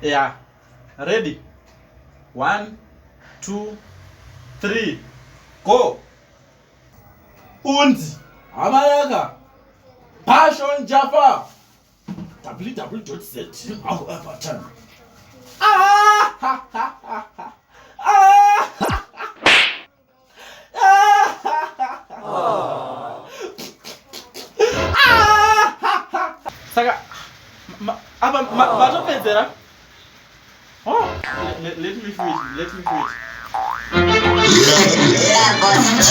Yeah. Ready? 1, 2, 3. Go. Unzi. Amayaka. Passion Jaffa. www.zimdancehall.com. Ah! Ha, ha, ha, ha. Ah! Saka apa matopedzera? Oh, let me finish. Let me finish. Yeah, boss.